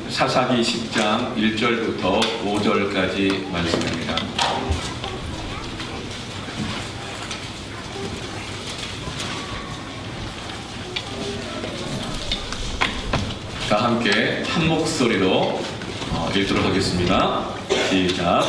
사사기 10장 1절부터 5절까지 말씀입니다. 자, 함께 한 목소리로 읽도록 하겠습니다. 시작.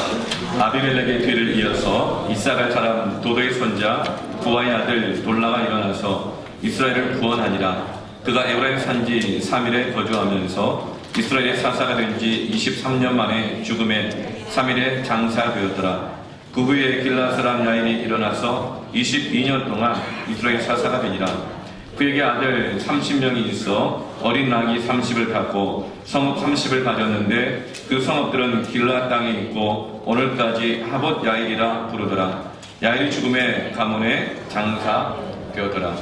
아비멜렉의 뒤를 이어서 이사갈 사람 도도의 손자 부하의 아들 돌라가 일어나서 이스라엘을 구원하니라. 그가 에브라임 산지 3일에 거주하면서 이스라엘의 사사가 된 지 23년 만에 죽음에 3일에 장사되었더라. 그 후에 길라 사람 야인이 일어나서 22년 동안 이스라엘 사사가 되니라. 그에게 아들 30명이 있어 어린 낙이 30을 갖고 성읍 30을 가졌는데 그 성읍들은 길라 땅에 있고 오늘까지 하봇 야일이라 부르더라. 야일이 죽음의 가문에 장사되었더라.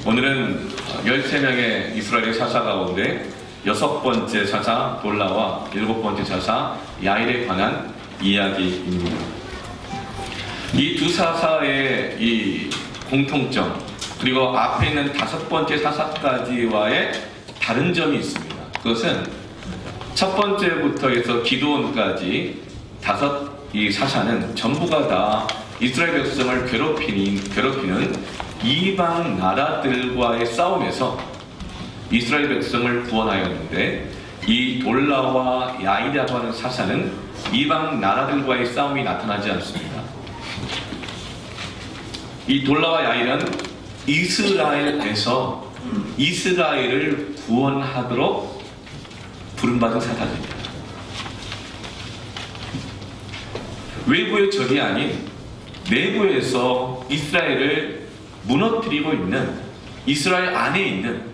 오늘은 13명의 이스라엘의 사사 가운데 6번째 사사 돌라와 7번째 사사 야일에 관한 이야기입니다. 이 두 사사의 이 공통점, 그리고 앞에 있는 5번째 사사까지와의 다른 점이 있습니다. 그것은 첫 번째부터 해서 기드온까지 이 사사는 전부가 다 이스라엘 백성을 괴롭히는 이방 나라들과의 싸움에서 이스라엘 백성을 구원하였는데, 이 돌라와 야일이라고 하는 사사는 이방 나라들과의 싸움이 나타나지 않습니다. 이 돌라와 야일은 이스라엘에서 이스라엘을 구원하도록 부름받은 사사입니다. 외부의 적이 아닌 내부에서 이스라엘을 무너뜨리고 있는, 이스라엘 안에 있는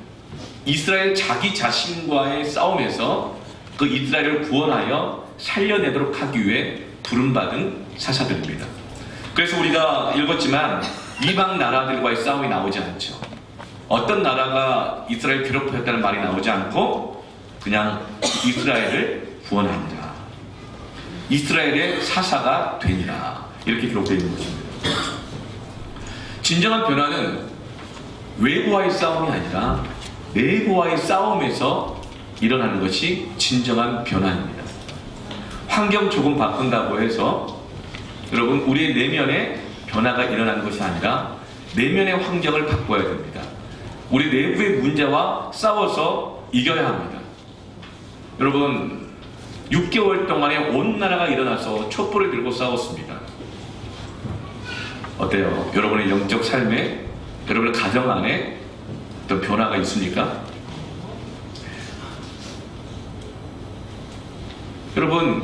이스라엘 자기 자신과의 싸움에서 그 이스라엘을 구원하여 살려내도록 하기 위해 부름받은 사사들입니다. 그래서 우리가 읽었지만 이방 나라들과의 싸움이 나오지 않죠. 어떤 나라가 이스라엘 괴롭혔다는 말이 나오지 않고 그냥 이스라엘을 구원합니다. 이스라엘의 사사가 되니라, 이렇게 기록되어 있는 것입니다. 진정한 변화는 외부와의 싸움이 아니라 내부와의 싸움에서 일어나는 것이 진정한 변화입니다. 환경 조금 바꾼다고 해서 여러분, 우리의 내면에 변화가 일어나는 것이 아니라 내면의 환경을 바꿔야 됩니다. 우리 내부의 문제와 싸워서 이겨야 합니다. 여러분, 6개월 동안에 온 나라가 일어나서 촛불을 들고 싸웠습니다. 어때요? 여러분의 영적 삶에, 여러분의 가정 안에 어떤 변화가 있습니까? 여러분,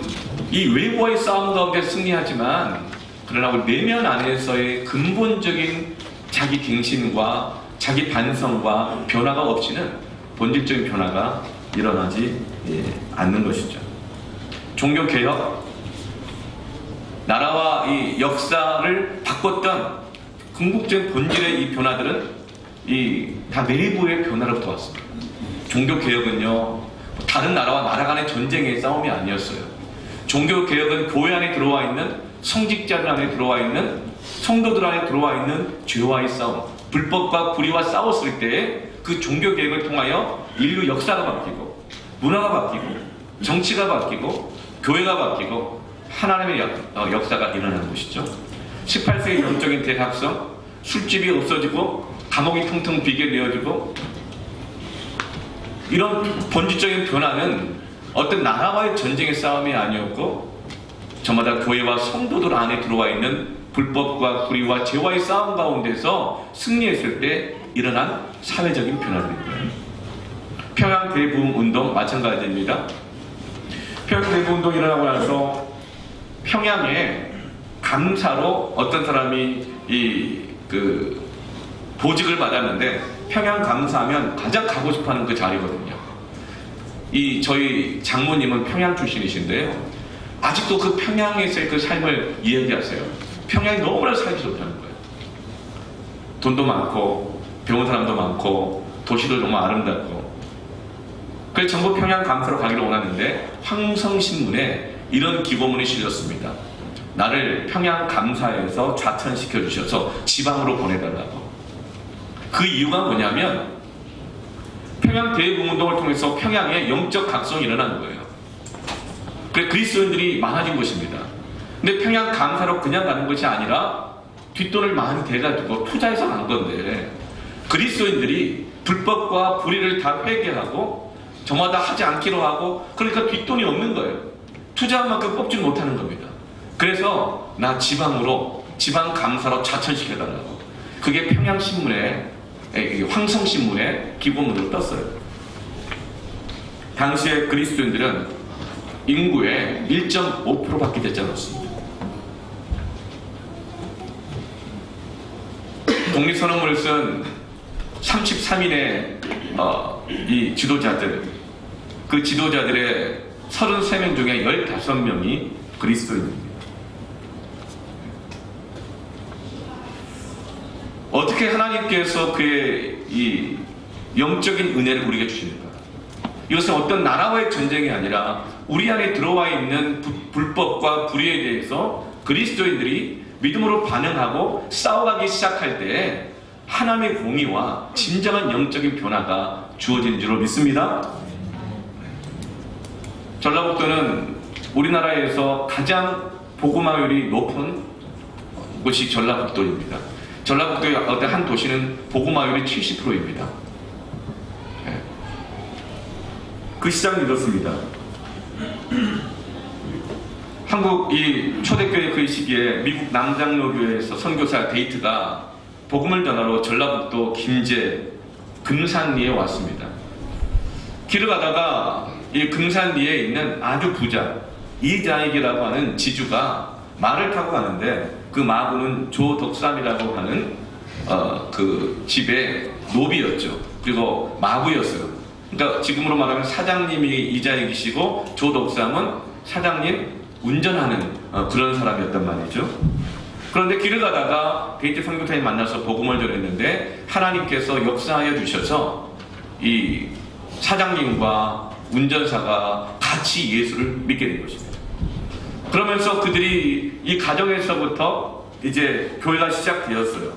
이 외부와의 싸움 가운데 승리하지만, 그러나 우리 내면 안에서의 근본적인 자기 갱신과 자기 반성과 변화가 없이는 본질적인 변화가 일어나지 않는 것이죠. 종교개혁, 나라와 이 역사를 바꿨던 궁극적인 본질의 이 변화들은 다 내부의 변화로부터 왔습니다. 종교개혁은요, 다른 나라와 나라 간의 전쟁의 싸움이 아니었어요. 종교개혁은 교회 안에 들어와 있는, 성직자들 안에 들어와 있는, 성도들 안에 들어와 있는 죄와의 싸움, 불법과 불의와 싸웠을 때 그 종교개혁을 통하여 인류 역사가 바뀌고, 문화가 바뀌고, 정치가 바뀌고, 교회가 바뀌고, 하나님의 역사가 일어나는 것이죠. 18세기 영적인 대학성, 술집이 없어지고 감옥이 텅텅 비게 되어지고, 이런 본질적인 변화는 어떤 나라와의 전쟁의 싸움이 아니었고, 저마다 교회와 성도들 안에 들어와 있는 불법과 불의와 죄와의 싸움 가운데서 승리했을 때 일어난 사회적인 변화입니다. 평양 대부흥 운동 마찬가지입니다. 평양 대부흥 운동이 일어나고 나서 평양에 감사로 어떤 사람이 보직을 받았는데, 평양 감사하면 가장 가고 싶어하는 그 자리거든요. 저희 장모님은 평양 출신이신데요, 아직도 그 평양에서의 그 삶을 이야기하세요. 평양이 너무나 살기 좋다는 거예요. 돈도 많고 배운 사람도 많고 도시도 정말 아름답고. 그래서 전부 평양 감사로 가기를 원하는데 황성신문에 이런 기고문이 실렸습니다. 나를 평양 감사에서 좌천시켜 주셔서 지방으로 보내달라고. 그 이유가 뭐냐면 평양 대북운동을 통해서 평양에 영적 각성이 일어난 거예요. 그래서 그리스도인들이 많아진 것입니다. 근데 평양 감사로 그냥 가는 것이 아니라 뒷돈을 많이 대가지고 투자해서 간 건데, 그리스도인들이 불법과 불의를 다 회개하고 저마다 하지 않기로 하고, 그러니까 뒷돈이 없는 거예요. 투자한 만큼 뽑지 못하는 겁니다. 그래서 나 지방으로, 지방 감사로 자천시켜달라고, 그게 평양신문에, 황성신문에 기고문으로 떴어요. 당시에 그리스도인들은 인구의 1.5%밖에 되지 않았습니다. 독립선언문을 쓴 33인의 이 지도자들, 그 지도자들의 33명 중에 15명이 그리스도인입니다. 어떻게 하나님께서 그의 이 영적인 은혜를 우리에게 주십니까? 이것은 어떤 나라와의 전쟁이 아니라 우리 안에 들어와 있는 불법과 불의에 대해서 그리스도인들이 믿음으로 반응하고 싸워가기 시작할 때 하나님의 공의와 진정한 영적인 변화가 주어진 줄로 믿습니다. 전라북도는 우리나라에서 가장 복음화율이 높은 곳이 전라북도입니다. 전라북도의 어떤 한 도시는 복음화율이 70%입니다. 그 시장이 이렇습니다. 한국 이 초대교회 그 시기에 미국 남장로교회에서 선교사 데이트가 복음을 전하러 전라북도 김제 금산리에 왔습니다. 길을 가다가 이 금산리에 있는 아주 부자 이자익이라고 하는 지주가 말을 타고 가는데, 그 마부는 조덕삼이라고 하는 그 집의 노비였죠. 그리고 마부였어요. 그러니까 지금으로 말하면 사장님이 이자익이시고 조덕삼은 사장님 운전하는 그런 사람이었단 말이죠. 그런데 길을 가다가 데이트 선교사님 만나서 복음을 전했는데 하나님께서 역사하여 주셔서 이 사장님과 운전사가 같이 예수를 믿게 된 것입니다. 그러면서 그들이 이 가정에서부터 이제 교회가 시작되었어요.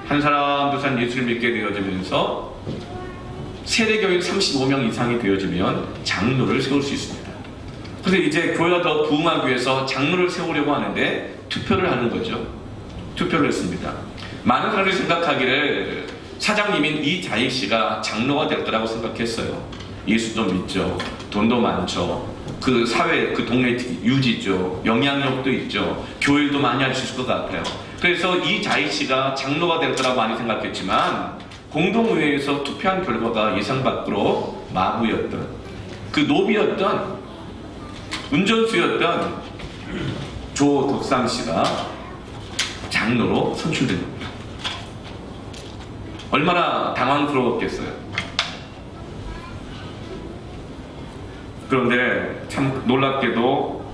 한 사람 두 사람 예수를 믿게 되어지면서 세대교인 35명 이상이 되어지면 장로를 세울 수 있습니다. 그래서 이제 교회가 더 부흥하기 위해서 장로를 세우려고 하는데 투표를 하는 거죠. 투표를 했습니다. 많은 사람들이 생각하기를 사장님인 이자익 씨가 장로가 될 거라고 생각했어요. 예수도 믿죠. 돈도 많죠. 그 사회, 그 동네 유지죠. 영향력도 있죠. 교일도 많이 할 수 있을 것 같아요. 그래서 이자익 씨가 장로가 될 거라고 많이 생각했지만 공동의회에서 투표한 결과가 예상 밖으로 마부였던, 그 노비였던, 운전수였던 조덕삼 씨가 장로로 선출된 겁니다. 얼마나 당황스러웠겠어요. 그런데 참 놀랍게도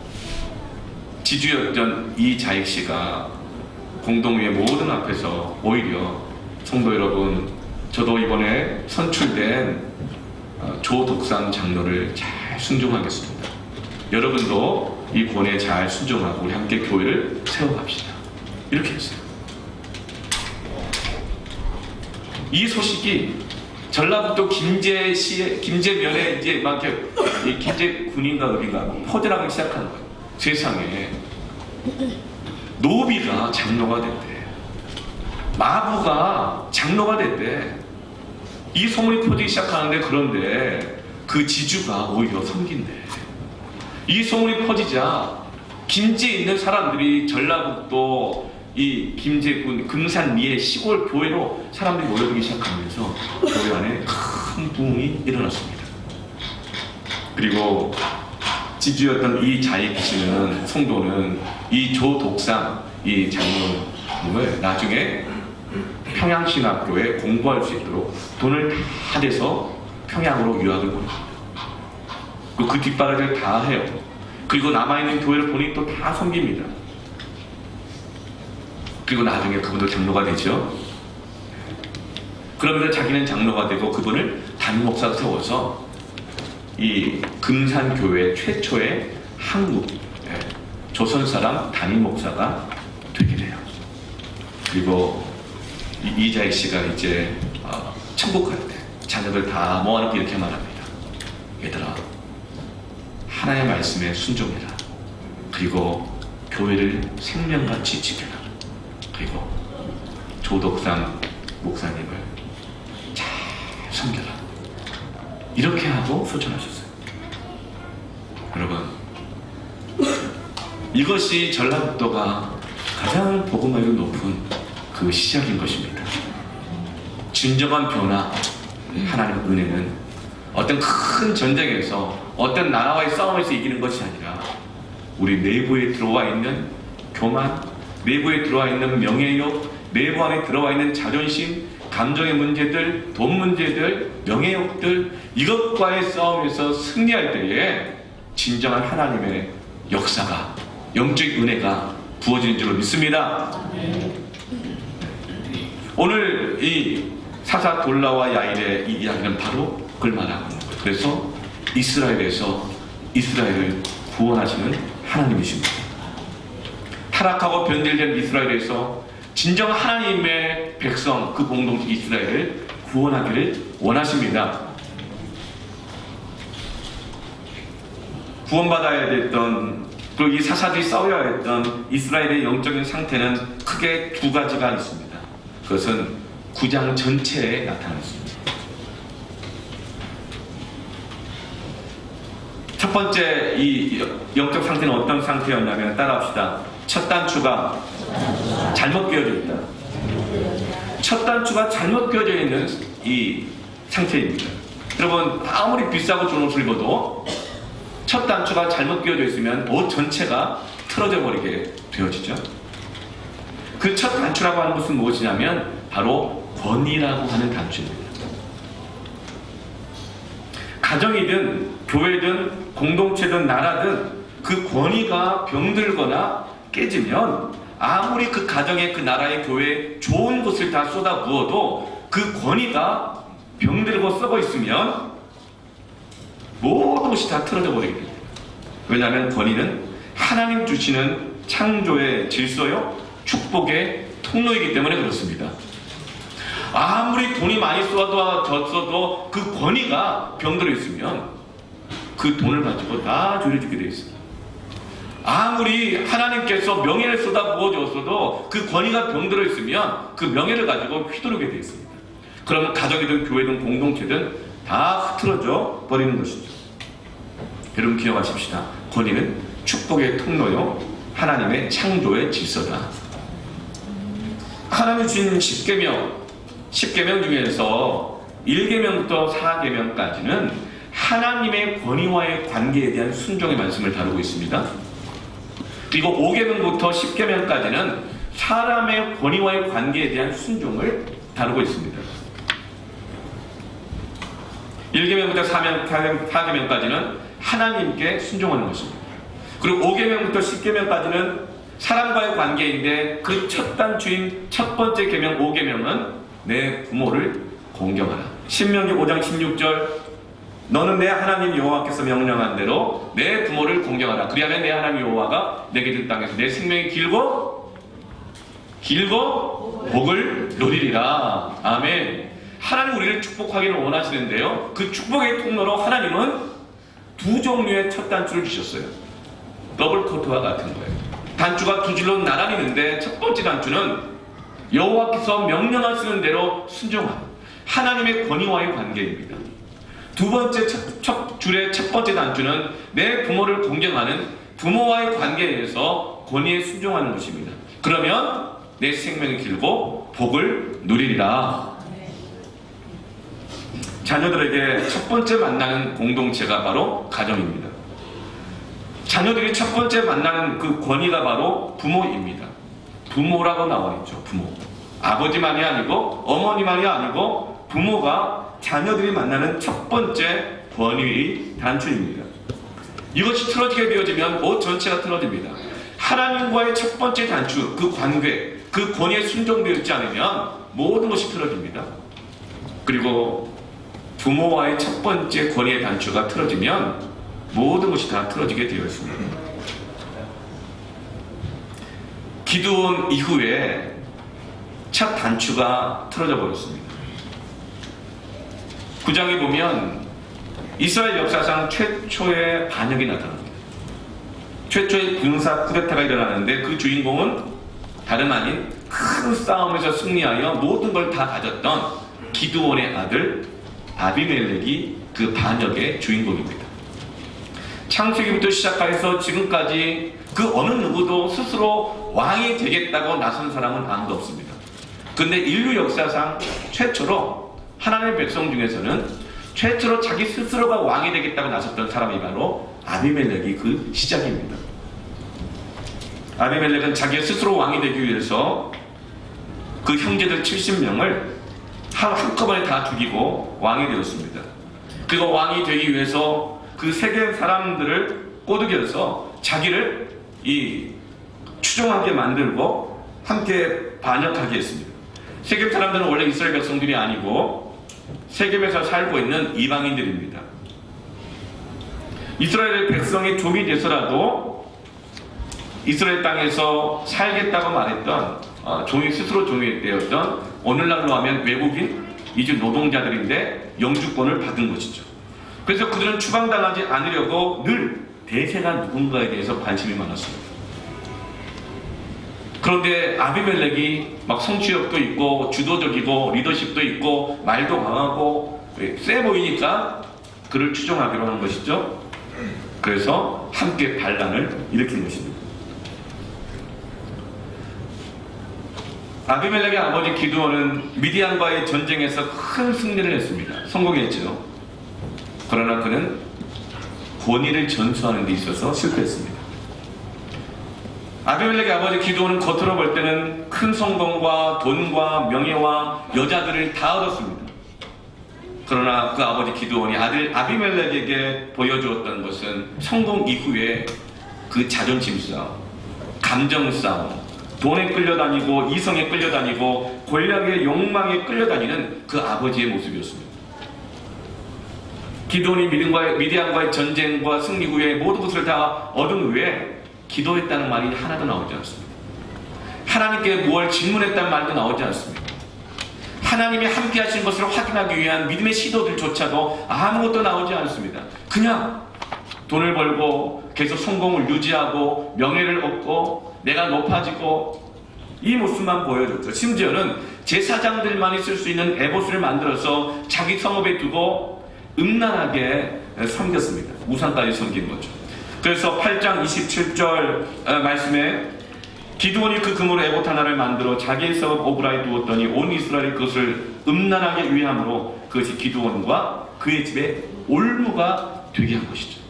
지주였던 이자익 씨가 공동의회 모든 앞에서 오히려 성도 여러분, 저도 이번에 선출된 조덕삼 장로를 잘 순종하겠습니다. 여러분도 이 권에 잘 순종하고 우리 함께 교회를 세워갑시다. 이렇게 했어요. 이 소식이 전라북도 김제시에, 김제면에 이제 막 이렇게 김제군인가 어딘가 퍼져나가기 시작하는 거예요. 세상에 노비가 장로가 됐대. 마부가 장로가 됐대. 이 소문이 퍼지기 시작하는데, 그런데 그 지주가 오히려 섬긴대. 이 소문이 퍼지자 김제에 있는 사람들이 전라북도 이 김제군 금산리의 시골 교회로 사람들이 모여들기 시작하면서 교회 안에 큰 부흥이 일어났습니다. 그리고 지주였던 이 자익 씨는, 성도는 이 조덕삼 이 장로를 나중에 평양신학교에 공부할 수 있도록 돈을 다 내서 평양으로 유학을 보냅니다. 그 뒷바라지를 다 해요. 그리고 남아있는 교회를 보니 또 다 섬깁니다. 그리고 나중에 그분도 장로가 되죠. 그러면서 자기는 장로가 되고 그분을 담임 목사로 세워서 이 금산교회 최초의 한국 조선 사람 담임 목사가 되게 돼요. 그리고 이자익 씨가 이제 천국 갈 때, 자기 자녀들 다 모아놓고 이렇게 말합니다. 얘들아, 하나님의 말씀에 순종해라. 그리고 교회를 생명같이 지켜라. 그리고 조덕상 목사님을 잘 섬겨라. 이렇게 하고 소천하셨어요. 여러분, 이것이 전라북도가 가장 복음화율 높은 그 시작인 것입니다. 진정한 변화, 하나님의 은혜는 어떤 큰 전쟁에서 어떤 나라와의 싸움에서 이기는 것이 아니라 우리 내부에 들어와 있는 교만, 내부에 들어와 있는 명예욕, 내부 안에 들어와 있는 자존심, 감정의 문제들, 돈 문제들, 명예욕들, 이것과의 싸움에서 승리할 때에 진정한 하나님의 역사가, 영적 은혜가 부어지는 줄로 믿습니다. 오늘 이 사사 돌라와 야일의 이 이야기는 바로 그걸 말하고 있는 거예요. 그래서 이스라엘에서 이스라엘을 구원하시는 하나님이십니다. 타락하고 변질된 이스라엘에서 진정 하나님의 백성, 그 공동체 이스라엘을 구원하기를 원하십니다. 구원받아야 됐던, 그리고 이 사사들이 싸워야 했던 이스라엘의 영적인 상태는 크게 두 가지가 있습니다. 그것은 9장 전체에 나타났습니다. 첫 번째 이 영적 상태는 어떤 상태였냐면, 따라합시다. 첫 단추가 잘못 끼워져 있다. 첫 단추가 잘못 끼워져 있는 이 상태입니다. 여러분, 아무리 비싸고 좋은 옷을 입어도 첫 단추가 잘못 끼워져 있으면 옷 전체가 틀어져 버리게 되어지죠. 그 첫 단추라고 하는 것은 무엇이냐면 바로 권위라고 하는 단추입니다. 가정이든 교회든 공동체든 나라든 그 권위가 병들거나 깨지면 아무리 그 가정에, 그 나라의 교회에 좋은 것을 다 쏟아 부어도 그 권위가 병들고 썩어 있으면 모든 것이 다 틀어져 버리게 됩니다. 왜냐하면 권위는 하나님 주시는 창조의 질서요, 축복의 통로이기 때문에 그렇습니다. 아무리 돈이 많이 쏟아졌어도 그 권위가 병들어 있으면 그 돈을 가지고 다 조려주게 되어 있습니다. 아무리 하나님께서 명예를 쏟아 부어주었어도 그 권위가 병들어 있으면 그 명예를 가지고 휘두르게 되어 있습니다. 그러면 가족이든 교회든 공동체든 다 흐트러져 버리는 것이죠. 여러분 기억하십시다. 권위는 축복의 통로요, 하나님의 창조의 질서다. 하나님이 주신 10계명 중에서 1계명부터 4계명까지는 하나님의 권위와의 관계에 대한 순종의 말씀을 다루고 있습니다. 그리고 5계명부터 10계명까지는 사람의 권위와의 관계에 대한 순종을 다루고 있습니다. 1계명부터 4계명까지는 하나님께 순종하는 것입니다. 그리고 5계명부터 10계명까지는 사람과의 관계인데 그 첫 단추인 첫 번째 계명 5계명은 내 부모를 공경하라. 신명기 5장 16절, 너는 내 하나님 여호와께서 명령한 대로 내 부모를 공경하라. 그리하면 내 하나님 여호와가 내게 준 땅에서 내 생명이 길고 복을 누리리라. 아멘. 하나님 우리를 축복하기를 원하시는데요, 그 축복의 통로로 하나님은 두 종류의 첫 단추를 주셨어요. 더블 코트와 같은 거예요. 단추가 두 줄로 나란히 있는데 첫 번째 단추는 여호와께서 명령하시는 대로 순종하는 하나님의 권위와의 관계입니다. 두 번째 첫 줄의 첫 번째 단추는 내 부모를 공경하는 부모와의 관계에서 권위에 순종하는 것입니다. 그러면 내 생명이 길고 복을 누리리라. 자녀들에게 첫 번째 만나는 공동체가 바로 가정입니다. 자녀들이 첫 번째 만나는 그 권위가 바로 부모입니다. 부모라고 나와 있죠. 부모. 아버지만이 아니고 어머니만이 아니고 부모가 자녀들이 만나는 첫 번째 권위의 단추입니다. 이것이 틀어지게 되어지면 옷 전체가 틀어집니다. 하나님과의 첫 번째 단추, 그 관계, 그 권위에 순종되어 있지 않으면 모든 것이 틀어집니다. 그리고 부모와의 첫 번째 권위의 단추가 틀어지면 모든 것이 다 틀어지게 되어 있습니다. 기드온 이후에 첫 단추가 틀어져 버렸습니다. 9장에 보면 이스라엘 역사상 최초의 반역이 나타납니다. 최초의 군사 쿠데타가 일어나는데 그 주인공은 다름 아닌 큰 싸움에서 승리하여 모든 걸 다 가졌던 기드온의 아들 아비멜렉이 그 반역의 주인공입니다. 창세기부터 시작해서 지금까지 그 어느 누구도 스스로 왕이 되겠다고 나선 사람은 아무도 없습니다. 근데 인류 역사상 최초로 하나님의 백성 중에서는 최초로 자기 스스로가 왕이 되겠다고 나섰던 사람이 바로 아비멜렉이 그 시작입니다. 아비멜렉은 자기 스스로 왕이 되기 위해서 그 형제들 70명을 한꺼번에 다 죽이고 왕이 되었습니다. 그리고 왕이 되기 위해서 그 세계 사람들을 꼬드겨서 자기를 추종하게 만들고 함께 반역하게 했습니다. 세계 사람들은 원래 이스라엘 백성들이 아니고 세계에서 살고 있는 이방인들입니다. 이스라엘 백성이 종이 돼서라도 이스라엘 땅에서 살겠다고 말했던 스스로 종이 되었던 오늘날로 하면 외국인 이주 노동자들인데 영주권을 받은 것이죠. 그래서 그들은 추방당하지 않으려고 늘 대세가 누군가에 대해서 관심이 많았습니다. 그런데 아비멜렉이 막 성취욕도 있고 주도적이고 리더십도 있고 말도 강하고 세 보이니까 그를 추종하기로 한 것이죠. 그래서 함께 반란을 일으킨 것입니다. 아비멜렉의 아버지 기드온은 미디안과의 전쟁에서 큰 승리를 했습니다. 성공했죠. 그러나 그는 권위를 전수하는 데 있어서 실패했습니다. 아비멜렉의 아버지 기드온은 겉으로 볼 때는 큰 성공과 돈과 명예와 여자들을 다 얻었습니다. 그러나 그 아버지 기드온이 아들 아비멜렉에게 보여주었던 것은 성공 이후에 그 자존심 싸움, 감정 싸움, 돈에 끌려다니고 이성에 끌려다니고 권력의 욕망에 끌려다니는 그 아버지의 모습이었습니다. 기드온이 미디안과의 전쟁과 승리 후에 모든 것을 다 얻은 후에 기도했다는 말이 하나도 나오지 않습니다. 하나님께 무엇을 질문했다는 말도 나오지 않습니다. 하나님이 함께 하신 것을 확인하기 위한 믿음의 시도들조차도 아무것도 나오지 않습니다. 그냥 돈을 벌고 계속 성공을 유지하고 명예를 얻고 내가 높아지고 이 모습만 보여줬죠. 심지어는 제사장들만이 쓸 수 있는 에봇을 만들어서 자기 성읍에 두고 음란하게 섬겼습니다. 우상까지 섬긴 거죠. 그래서 8장 27절 말씀에 기드온이 그 금으로 에봇 하나를 만들어 자기의 성읍 오브라에 두었더니 온 이스라엘이 그것을 음란하게 위함으로 그것이 기드온과 그의 집에 올무가 되게 한 것이죠.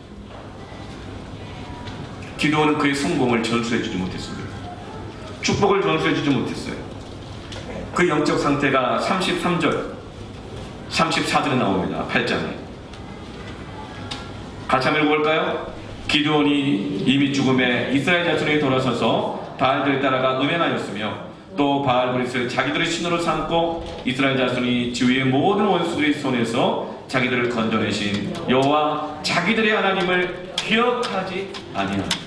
기드온은 그의 성공을 전수해주지 못했습니다. 축복을 전수해주지 못했어요. 그 영적 상태가 33절 34절에 나옵니다. 8장에 같이 한번 읽어볼까요? 기드온이 이미 죽음에 이스라엘 자손이 돌아서서 바알들을 따라가 음행하였으며 또 바알브릿을 자기들의 신으로 삼고 이스라엘 자손이 지위의 모든 원수들의 손에서 자기들을 건져내신 여호와 자기들의 하나님을 기억하지 아니합니다.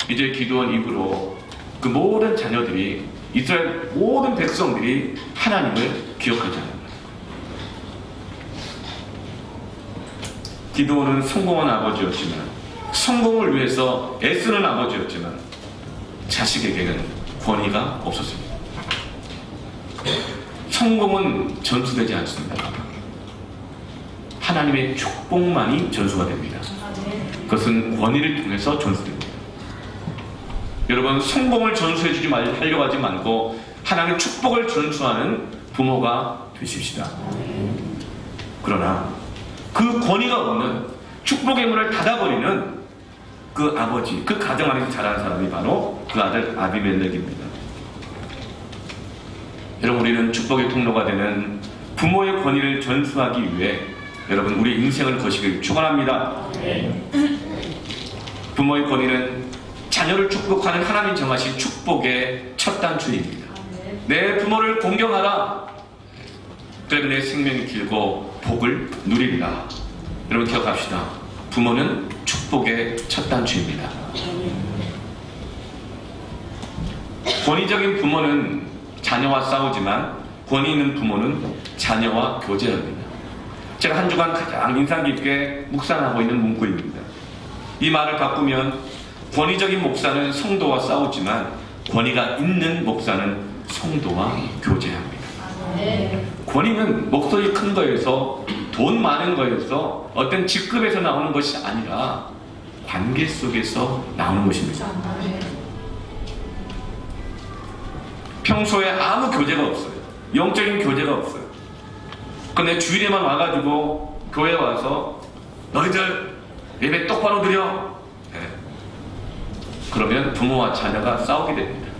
이제 기드온 이후로 그 모든 자녀들이 이스라엘 모든 백성들이 하나님을 기억하지 않는다. 기드온은 성공한 아버지였지만 성공을 위해서 애쓰는 아버지였지만 자식에게는 권위가 없었습니다. 성공은 전수되지 않습니다. 하나님의 축복만이 전수가 됩니다. 그것은 권위를 통해서 전수됩니다. 여러분, 성공을 전수해주지 하려고 하지 말고 하나님의 축복을 전수하는 부모가 되십시다. 그러나 그 권위가 없는 축복의 문을 닫아버리는 그 아버지, 그 가정 안에서 자라는 사람이 바로 그 아들 아비멜렉입니다. 여러분, 우리는 축복의 통로가 되는 부모의 권위를 전수하기 위해 여러분 우리 인생을 거시길 축원합니다. 부모의 권위는 자녀를 축복하는 하나님 정하신 축복의 첫 단추입니다. 내 부모를 공경하라. 그러면 내 생명이 길고 복을 누리리라. 여러분 기억합시다. 부모는 축복의 첫 단추입니다. 권위적인 부모는 자녀와 싸우지만 권위 있는 부모는 자녀와 교제합니다. 제가 한 주간 가장 인상 깊게 묵상하고 있는 문구입니다. 이 말을 바꾸면 권위적인 목사는 성도와 싸우지만 권위가 있는 목사는 성도와 교제합니다. 권위는 목소리 큰 거에서 돈 많은 거에서 어떤 직급에서 나오는 것이 아니라 관계 속에서 나오는 것입니다. 평소에 아무 교제가 없어요. 영적인 교제가 없어요. 근데 주일에만 와가지고 교회 와서 너희들 예배 똑바로 드려. 네. 그러면 부모와 자녀가 싸우게 됩니다.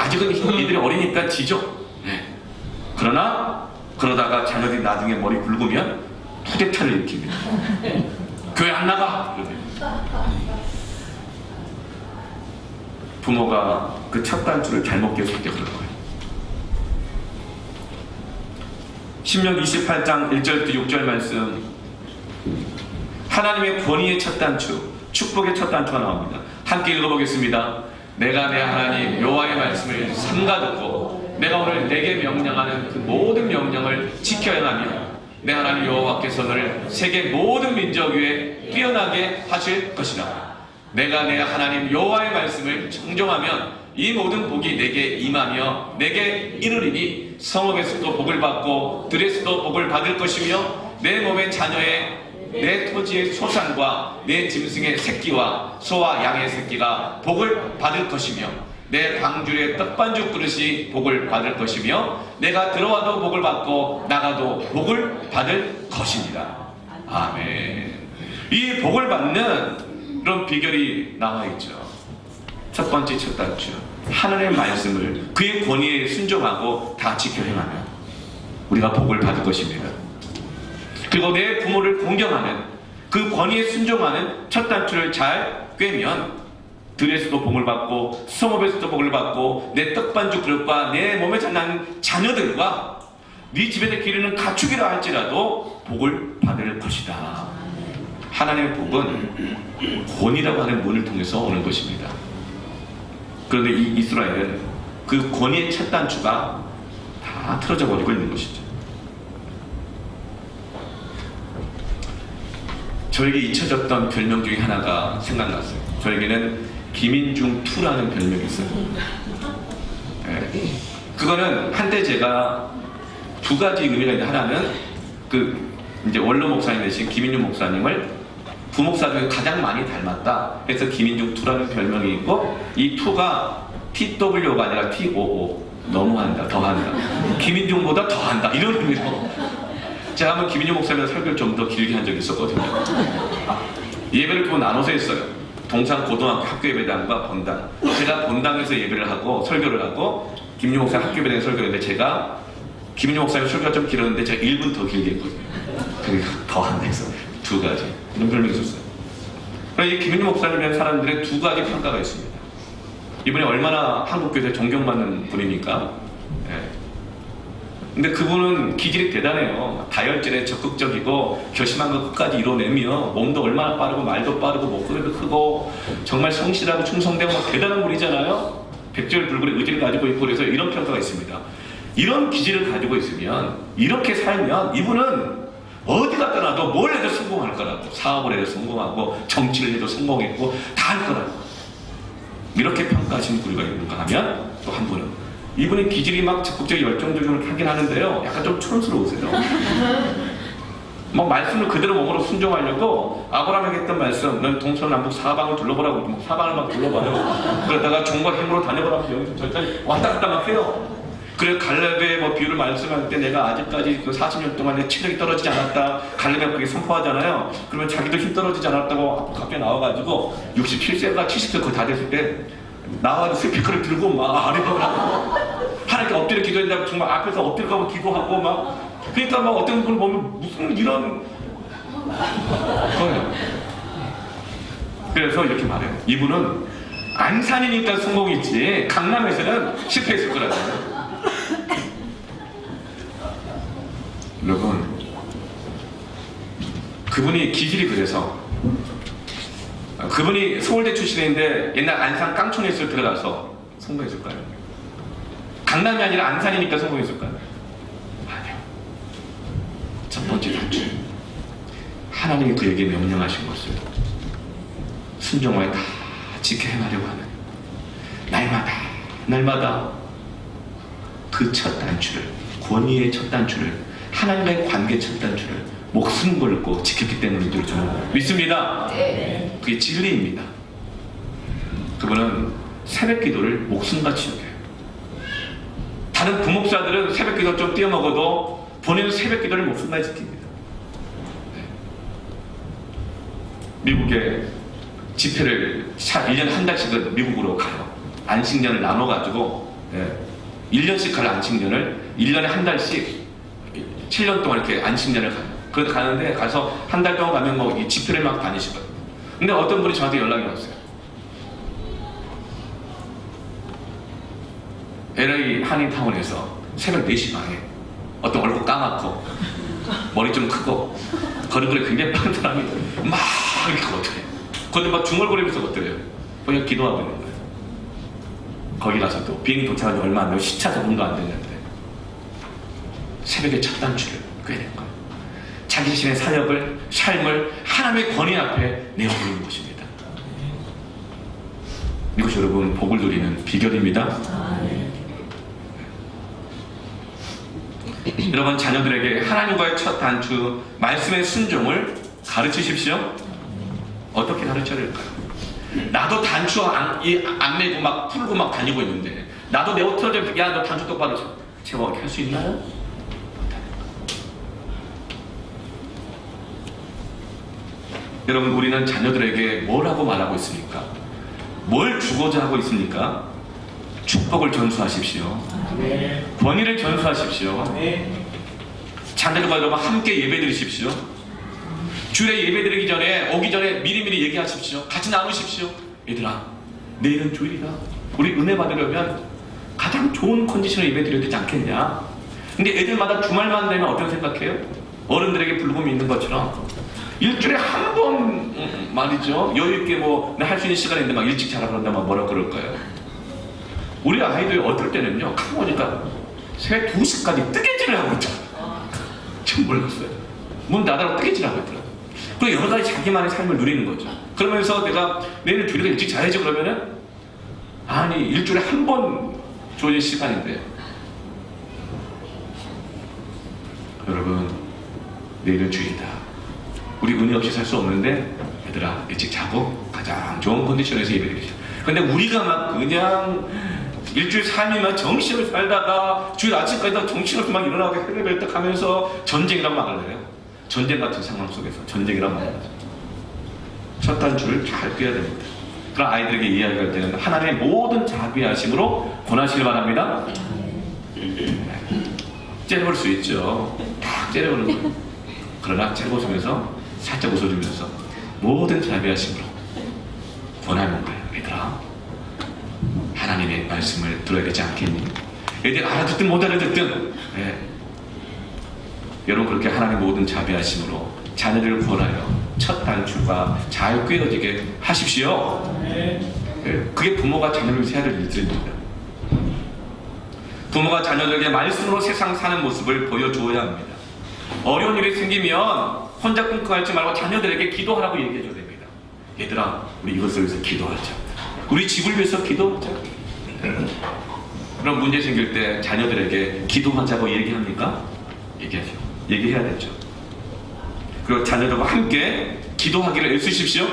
아직은 이들이 어리니까 지죠. 네. 그러다가 자녀들이 나중에 머리 굵으면 투대타를 일으킵니다. 교회 안 나가. 부모가 그 첫 단추를 잘못 꼈을 때 그런 거예요. 신명기 28장 1절부터 6절 말씀, 하나님의 권위의 첫 단추, 축복의 첫 단추가 나옵니다. 함께 읽어보겠습니다. 내가 내 하나님 여호와의 말씀을 삼가 듣고 내가 오늘 내게 명령하는 그 모든 명령을 지켜야 하며 내 하나님 여호와께서 너를 세계 모든 민족 위에 뛰어나게 하실 것이다. 내가 내 하나님 여호와의 말씀을 청종하면 이 모든 복이 내게 임하며 내게 이르리니 성읍에서도 복을 받고 들에서도 복을 받을 것이며 내 몸의 자녀의 내 토지의 소산과 내 짐승의 새끼와 소와 양의 새끼가 복을 받을 것이며 내 방주의 떡반죽 그릇이 복을 받을 것이며 내가 들어와도 복을 받고 나가도 복을 받을 것입니다. 아멘. 이 복을 받는 그런 비결이 나와있죠. 첫 번째 첫 단추, 하나님의 말씀을 그의 권위에 순종하고 다 지켜 행하면 우리가 복을 받을 것입니다. 그리고 내 부모를 공경하는 그 권위에 순종하는 첫 단추를 잘 꿰면 들에서도 복을 받고 성읍에서도 복을 받고 내 떡반죽 그릇과 내 몸에 자란 자녀들과 네 집에 기르는 가축이라 할지라도 복을 받을 것이다. 하나님의 복은 권위라고 하는 문을 통해서 오는 것입니다. 그런데 이 이스라엘은 그 권위의 첫 단추가 다 틀어져 버리고 있는 것이죠. 저에게 잊혀졌던 별명 중에 하나가 생각났어요. 저에게는 김인중2라는 별명이 있어요. 네. 그거는 한때 제가 두 가지 의미가 있는데, 하나는 이제 원로 목사님 되신 김인중 목사님을 부목사 중에 가장 많이 닮았다 해서 김인중2라는 별명이 있고, 이 2가 TW가 아니라 TOO, 너무한다, 더한다, 김인중보다 더한다, 이런 의미로 제가 한번 김인중 목사님 설교를 좀 더 길게 한 적이 있었거든요. 예배를 또 나눠서 했어요. 동산 고등학교 학교 예배당과 본당. 제가 본당에서 예배를 하고 설교를 하고 김인중 목사님 학교 예배당에서 설교를 했는데, 제가 김인중 목사님 설교가 좀 길었는데 제가 1분 더 길게 했거든요. 그게 더한다 해서 두 가지 이런 별명이 있었어요. 이 김인중 목사님이라는 사람들의 두 가지 평가가 있습니다. 이분이 얼마나 한국교회에 존경받는 분이니까. 근데 그분은 기질이 대단해요. 다혈질에 적극적이고 결심한 거 끝까지 이뤄내며 몸도 얼마나 빠르고 말도 빠르고 목소리도 크고 정말 성실하고 충성되고 대단한 분이잖아요. 백절불굴의 의지를 가지고 있고, 그래서 이런 평가가 있습니다. 이런 기질을 가지고 있으면, 이렇게 살면 이분은 어디 갖다 놔도 뭘 해도 성공할 거라고, 사업을 해도 성공하고 정치를 해도 성공했고 다 할 거라고, 이렇게 평가하시는 분이 있는가 하면, 또 한 분은 이분의 기질이 막 적극적인 열정적으로 하긴 하는데요, 약간 좀 촌스러우세요. 막 말씀을 그대로 몸으로 순종하려고 아브라함에게 했던 말씀, 넌 동서남북 사방을 둘러보라고, 사방을 막 둘러봐요. 그러다가 종과 힘으로 다녀보라고 여기서 저기까지 왔다 갔다 막 해요. 그래서 갈렙의 뭐 비유를 말씀할 때 내가 아직까지 그 40년 동안 내 체력이 떨어지지 않았다, 갈렙이 그렇게 선포하잖아요. 그러면 자기도 힘 떨어지지 않았다고 갑자기 나와가지고 67세가 70세 거의 다 됐을 때 나와가지고 스피커를 들고 막 아뢰방을 하고 하나님께 엎드려 기도한다고, 정말 앞에서 엎드려가고 기도하고 막, 그러니까 막 어떤 분을 보면 무슨 이런 거예요. 그래서 이렇게 말해요. 이분은 안산이니까 성공했지 강남에서는 실패했을 거라고요. 여러분, 그분이 기질이 그래서, 그분이 서울대 출신인데 옛날 안산 깡촌에서 들어가서 성공했을까요? 강남이 아니라 안산이니까 성공했을까요? 아니요. 첫 번째 단추. 하나님이 그에게 명령하신 것을 순종하여 다 지켜 행하려고 하는, 날마다 그 첫 단추를, 권위의 첫 단추를, 하나님과의 관계 첫 단추를 목숨 걸고 지켰기 때문인 줄 저는 믿습니다. 그게 진리입니다. 그분은 새벽 기도를 목숨같이 여겨요. 다른 부목사들은 새벽 기도 좀 띄어먹어도 본인은 새벽 기도를 목숨같이 지킵니다. 미국에 집회를 1년에 한 달씩은 미국으로 가요. 안식년을 나눠가지고 1년씩 갈 안식년을 1년에 한 달씩 7년 동안 이렇게 안식년을 가요. 그래서 가는데 가서 한 달 동안 가면 뭐 이 집회를 막 다니시거든요. 근데 어떤 분이 저한테 연락이 왔어요. LA 한인타운에서 새벽 4시 반에 어떤 얼굴 까맣고 머리 좀 크고 걸음걸이 굉장히 빠른 사람이 막 이렇게 걷더래요. 그런데 막 중얼거리면서 걷더래요. 그냥 기도하고 있는 거예요. 거기 가서 또 비행기 도착한 지 얼마 안 되고 시차 적응도 안 됐는데 새벽에 첫 단추를 꿰낸 거예요. 자기 자신의 삶을 하나님의 권위 앞에 내어드리는 것입니다. 이것이 여러분 복을 누리는 비결입니다. 여러분 자녀들에게 하나님과의 첫 단추 말씀의 순종을 가르치십시오. 어떻게 가르쳐야 될까요? 나도 단추 안 메고 막 풀고 막 다니고 있는데 나도 내 옷 틀어져, 야 너 단추 똑바로 제가 어떻게 할 수 있나요? 여러분 우리는 자녀들에게 뭘 하고 말하고 있습니까? 뭘 주고자 하고 있습니까? 축복을 전수하십시오. 권위를 전수하십시오. 자녀들과 여러분 함께 예배 드리십시오. 주일에 예배 드리기 전에 오기 전에 미리미리 얘기하십시오. 같이 나누십시오. 얘들아 내일은 주일이다. 우리 은혜 받으려면 가장 좋은 컨디션으로 예배 드려야 되지 않겠냐. 근데 애들마다 주말만 되면 어떤 생각해요? 어른들에게 불금이 있는 것처럼 일주일에 한 번 말이죠 여유있게 뭐 할 수 있는 시간인데 막 일찍 자라 그런다 막 뭐라 그럴까요? 우리 아이들이 어떨 때는요 가끔 보니까 새벽 2시까지 뜨개질을 하고 있죠. 처음 몰랐어요. 문 닫아서 뜨개질을 하고 있더라고요. 그리고 여러 가지 자기만의 삶을 누리는 거죠. 그러면서 내가 내일 주일에 일찍 자야지 그러면은 아니 일주일에 한 번 주어진 시간인데 여러분 내일은 주일이다. 우리 은혜 없이 살 수 없는데 얘들아 일찍 자고 가장 좋은 컨디션에서 예배드리자. 근데 우리가 막 그냥 일주일 삶이면 정신을 살다가 주일 아침까지 정신없이 막 일어나고 헤매벨떡 하면서 전쟁이란 말을 해요. 전쟁 같은 상황 속에서 전쟁이란 말을 하죠. 첫 단추를 잘 꿰야 됩니다. 그런 아이들에게 이야기할 때는 하나님의 모든 자비하심으로 권하시길 바랍니다. 째려볼 수 있죠. 딱 째려보는 거예요. 그러나 째려보시면서 살짝 웃어주면서 모든 자비하심으로 권하는 거예요. 얘들아 하나님의 말씀을 들어야 되지 않겠니? 애들 알아듣든 못 알아듣든 여러분 그렇게 하나님의 모든 자비하심으로 자녀들을 권하여 첫 단추가 잘 꿰어지게 하십시오. 그게 부모가 자녀를 해야 될 일들입니다. 부모가 자녀들에게 말씀으로 세상 사는 모습을 보여주어야 합니다. 어려운 일이 생기면 혼자 끙끙 앓지 말고 자녀들에게 기도하라고 얘기해줘야 됩니다. 얘들아 우리 이것을 위해서 기도하자. 우리 집을 위해서 기도하자. 그런 문제 생길 때 자녀들에게 기도하자고 얘기합니까? 얘기하죠. 얘기해야 되죠. 그리고 자녀들과 함께 기도하기를 애쓰십시오.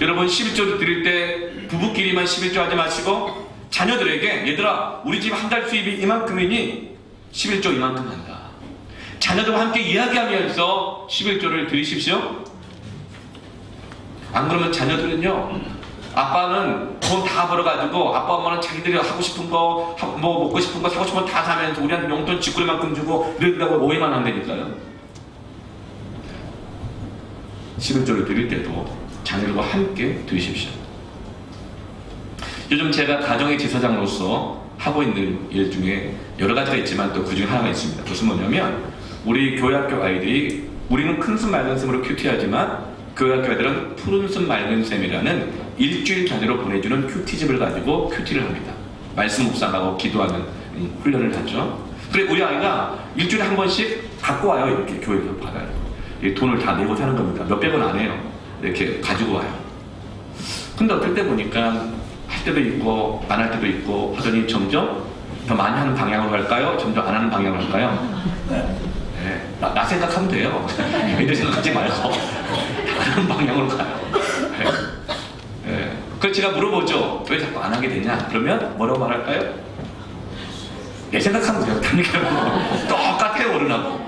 여러분 11조를 드릴 때 부부끼리만 11조 하지 마시고 자녀들에게 얘들아 우리 집 한 달 수입이 이만큼이니 11조 이만큼 한다. 자녀들과 함께 이야기하면서 11조를 드리십시오. 안 그러면 자녀들은요 아빠는 돈 다 벌어가지고 아빠 엄마는 자기들이 하고 싶은 거 뭐 먹고 싶은 거 사고 싶은 거 다 사면서 우리한테 용돈 쥐꾸리만큼 주고 이러다가 오해만 한다니까요. 11조를 드릴 때도 자녀들과 함께 드리십시오. 요즘 제가 가정의 제사장으로서 하고 있는 일 중에 여러 가지가 있지만 또 그 중에 하나가 있습니다. 그것은 뭐냐면 우리 교회학교 아이들이 우리는 큰 숨 맑은 셈으로 큐티하지만 교회학교 아이들은 푸른 숨 맑은 셈이라는 일주일 단위로 보내주는 큐티집을 가지고 큐티를 합니다. 말씀 묵상하고 기도하는 훈련을 하죠. 그래 우리 아이가 일주일에 한 번씩 갖고 와요. 이렇게 교회에서 받아요. 이 돈을 다 내고 사는 겁니다. 몇백원 안 해요. 이렇게 가지고 와요. 근데 어떨 때 보니까 할 때도 있고 안 할 때도 있고 하더니 점점 더 많이 하는 방향으로 갈까요? 점점 안 하는 방향으로 갈까요? 네, 나 생각하면 돼요. 애들 생각하지 말고 다른 방향으로 가요. 네. 네. 그래서 제가 물어보죠. 왜 자꾸 안 하게 되냐? 그러면 뭐라고 말할까요? 내 생각하면 돼요. 다른 얘기하고 똑같아요. 어른하고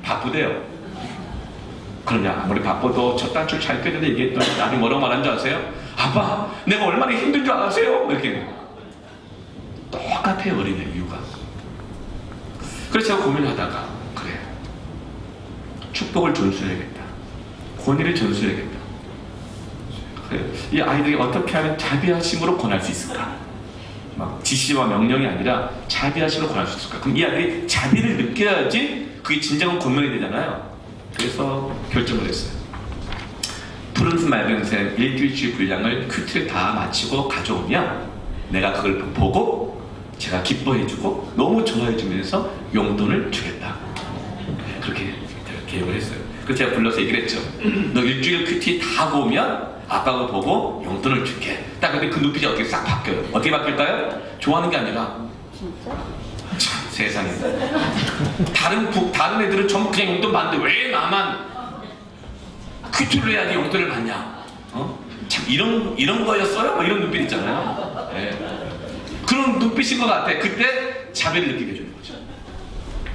바쁘대요. 그러냐? 아무리 바빠도 첫 단추를 잘 껴는데 얘기했더니 나중에 뭐라고 말한 줄 아세요? 아빠, 내가 얼마나 힘든 줄 아세요? 이렇게 똑같아요. 어린애 이유가. 그래서 제가 고민하다가 그래, 축복을 전수해야겠다. 권위를 전수해야겠다. 그래, 이 아이들이 어떻게 하면 자비하심으로 권할 수 있을까? 막 지시와 명령이 아니라 자비하심으로 권할 수 있을까? 그럼 이 아이들이 자비를 느껴야지 그게 진정한 권면이 되잖아요. 그래서 결정을 했어요. 푸른숲 맑은 샘 일주일치 분량을 큐티를 다 마치고 가져오면 내가 그걸 보고 제가 기뻐해주고 너무 좋아해주면서 용돈을 주겠다. 그렇게 계획을 했어요. 그래서 제가 불러서 얘기를 했죠. 너 일주일 큐티 다 하고 오면 아빠가 보고 용돈을 줄게. 딱 근데 그 눈빛이 어떻게 싹 바뀌어요. 어떻게 바뀔까요? 좋아하는 게 아니라 진짜? 참 세상에 다른 애들은 전부 그냥 용돈 받는데 왜 나만 큐티를 해야지 용돈을 받냐? 참 이런 거였어요? 뭐 이런 눈빛 있잖아요. 네. 그런 눈빛인 것 같아. 그때 자비를 느끼게 해주는 거죠.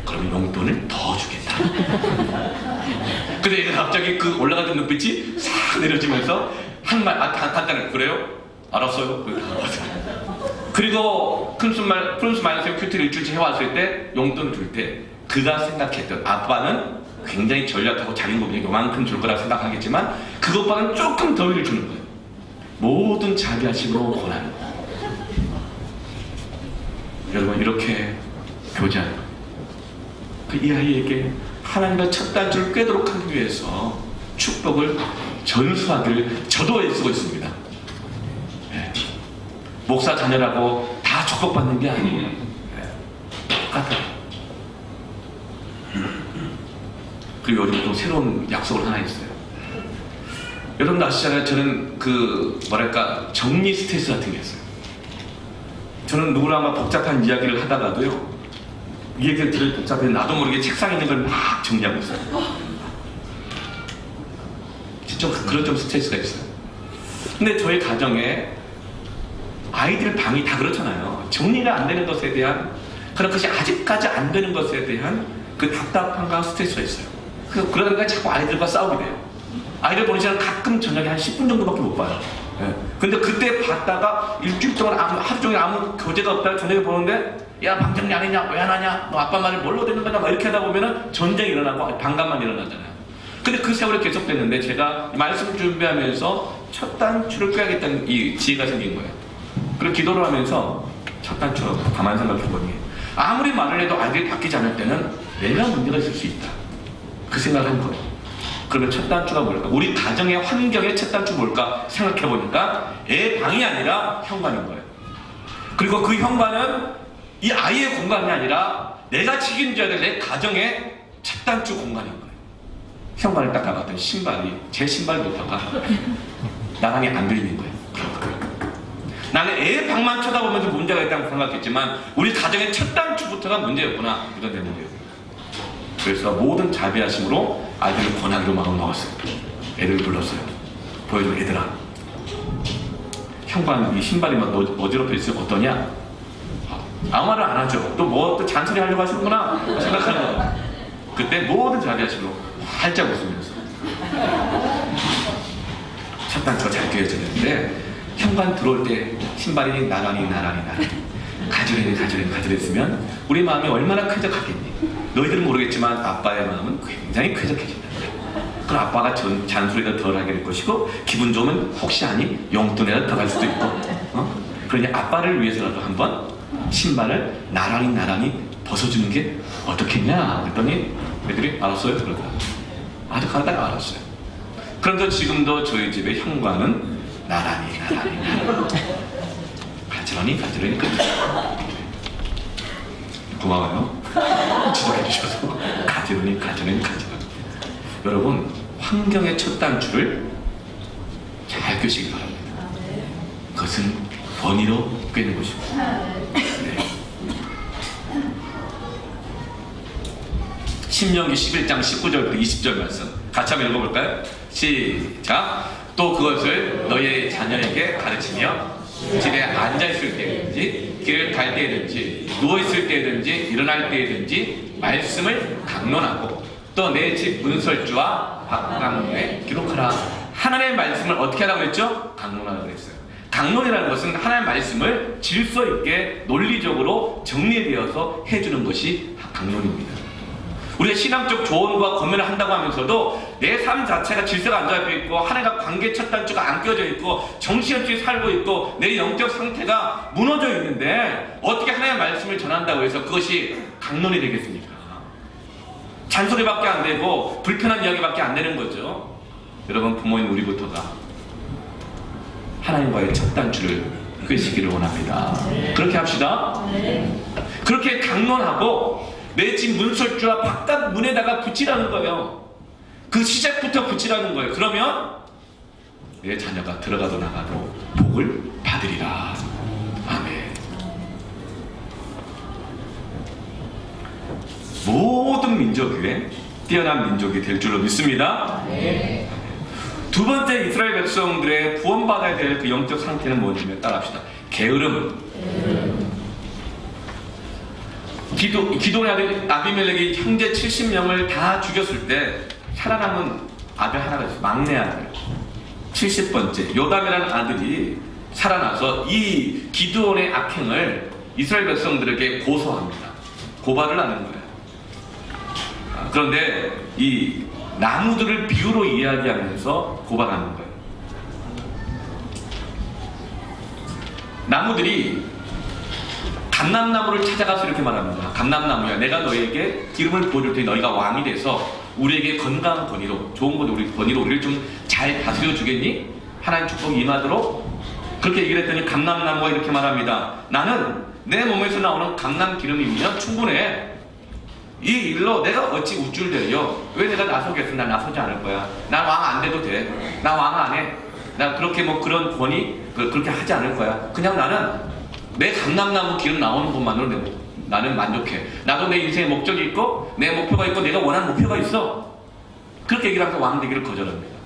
그러면 용돈을 더 주겠다. 근데 얘가 갑자기 그 올라가던 눈빛이 싹 내려지면서 한 말, 간단해. 그래요? 알았어요. 그리고 푸른숲 맑은 큐티를 일주일치 해왔을 때 용돈을 줄 때 그가 생각했던 아빠는 굉장히 전략하고 자기 고민이 요만큼 줄 거라 생각하겠지만 그것보다는 조금 더 위를 주는 거예요. 모든 자비하심으로 권하는 거예요. 여러분 이렇게 교제하는 거예요. 이 아이에게 하나님과 첫 단추를 꿰도록 하기 위해서 축복을 전수하기를 저도 애쓰고 있습니다. 네. 목사 자녀라고 다 축복받는 게 아니에요. 네. 똑같아요. 그리고 요즘 또 새로운 약속을 하나 있어요. 여러분 아시잖아요. 저는 그 뭐랄까 정리 스트레스 같은 게 있어요. 저는 누구랑 막 복잡한 이야기를 하다가도요, 이 얘기를 들을 복잡해 나도 모르게 책상에 있는 걸 막 정리하고 있어요. 좀 그런 좀 스트레스가 있어요. 근데 저희 가정에 아이들 방이 다 그렇잖아요. 정리가 안 되는 것에 대한 그런 것이 아직까지 안 되는 것에 대한 그 답답함과 스트레스가 있어요. 그래서 그러니까 자꾸 아이들과 싸우게 돼요. 아이들 보는 시간 가끔 저녁에 한 10분 정도밖에 못 봐요. 네. 근데 그때 봤다가 일주일 동안 하루 종일 아무 교제가 없다가 저녁에 보는데 야 방 정리 안 했냐? 왜 안 하냐? 너 아빠 말을 뭘로 듣는 거냐? 막 이렇게 하다 보면은 전쟁이 일어나고 반감만 일어나잖아요. 근데 그 세월이 계속됐는데 제가 말씀 준비하면서 첫 단추를 꿰야겠다는 이 지혜가 생긴 거예요. 그리고 기도를 하면서 첫 단추 가만히 생각해보니 아무리 말을 해도 아이들이 바뀌지 않을 때는 내가 문제가 있을 수 있다. 그 생각을 한 거예요. 그러면 첫 단추가 뭘까? 우리 가정의 환경의 첫 단추 뭘까? 생각해보니까 애 방이 아니라 현관인 거예요. 그리고 그 현관은 이 아이의 공간이 아니라 내가 책임져야 될 내 가정의 첫 단추 공간인 거예요. 현관을 딱 나갔더니 신발이 제 신발부터가 나랑이 안 들리는 거예요. 나는 애 방만 쳐다보면서 문제가 있다고 생각했지만 우리 가정의 첫 단추부터가 문제였구나. 이런 데 문제예요. 그래서 모든 자비하심으로 아이들을 권하기로 마음 먹었어요. 애들 불렀어요. 보여줘. 얘들아, 현관 이 신발이 막 어지럽혀 있으면 어떠냐? 아무 말을 안 하죠. 또 뭐 또 잔소리 하려고 하시는구나 생각하는 거예요. 그때 모든 자비하심으로 활짝 웃으면서 첫 단추가 잘 끼어져 있는데 현관 들어올 때 신발이 나란히 가지런히 했으면 우리 마음이 얼마나 쾌적하겠니? 너희들은 모르겠지만 아빠의 마음은 굉장히 쾌적해진다. 그럼 아빠가 잔소리가 덜하게 될 것이고 기분 좋으면 혹시 아니 용돈에다 더 갈 수도 있고 그러니 아빠를 위해서라도 한번 신발을 나란히 벗어주는 게 어떻겠냐 그랬더니 애들이 알았어요? 그러더라. 아주 간단히 알았어요. 그런데 지금도 저희 집의 현관은 나란히 가지런히 끝. 고마워요. 지도해 주셔서 가지런히. 여러분, 환경의 첫 단추를 잘 꿰시기 바랍니다. 그것은 권위로 꿰는 것입니다. 네. 신명기 11장 19절부터 20절 말씀 같이 한번 읽어볼까요? 시작. 또 그것을 너희의 자녀에게 가르치며 집에 앉아있을 때든지 길을 갈 때든지 누워있을 때든지 일어날 때든지 말씀을 강론하고 또 내 집 문설주와 박강문에 기록하라. 하나님의 말씀을 어떻게 하라고 했죠? 강론하라고 그랬어요. 강론이라는 것은 하나님의 말씀을 질서 있게 논리적으로 정리되어서 해주는 것이 강론입니다. 우리가 신앙적 조언과 권면을 한다고 하면서도 내 삶 자체가 질서가 안 잡혀 있고 하나님과 관계 첫 단추가 안 껴져 있고 정신없이 살고 있고 내 영적 상태가 무너져 있는데 어떻게 하나님의 말씀을 전한다고 해서 그것이 강론이 되겠습니까? 잔소리밖에 안 되고 불편한 이야기밖에 안 되는 거죠. 여러분, 부모인 우리부터가 하나님과의 첫 단추를 꿰시기를 원합니다. 그렇게 합시다. 그렇게 강론하고 내 집 문설주와 바깥 문에다가 붙이라는 거예요. 그 시작부터 붙이라는 거예요. 그러면 내 자녀가 들어가도 나가도 복을 받으리라. 아멘. 모든 민족 위에 뛰어난 민족이 될 줄로 믿습니다. 두 번째 이스라엘 백성들의 구원받아야 될 그 영적 상태는 뭐냐면 따라합시다. 게으름. 기도의 아들 아비멜렉이 형제 70명을 다 죽였을 때 살아남은 아들 하나가 있어요. 막내 아들 70번째 요담이라는 아들이 살아나서 이 기드온의 악행을 이스라엘 백성들에게 고소합니다. 고발을 하는 거예요. 그런데 이 나무들을 비유로 이야기하면서 고발하는 거예요. 나무들이 감람나무를 찾아가서 이렇게 말합니다. 감람나무야, 내가 너에게 기름을 부어줄 테니 너희가 왕이 돼서 우리에게 건강한 권위로, 좋은 권위로 우리를 좀 잘 다스려 주겠니? 하나님 축복이 임하도록. 그렇게 얘기를 했더니 감람나무가 이렇게 말합니다. 나는 내 몸에서 나오는 감람 기름이면 충분해. 이 일로 내가 어찌 우쭐대려? 왜 내가 나서겠어? 난 나서지 않을 거야. 난 왕 안 돼도 돼. 나 왕 안 해. 나 그렇게 그런 권위 그렇게 하지 않을 거야. 그냥 나는 내 감람나무 기름 나오는 것만으로 나는 만족해. 나도 내 인생의 목적이 있고 내 목표가 있고 내가 원하는 목표가 있어. 그렇게 얘기를 하면서 왕 되기를 거절합니다.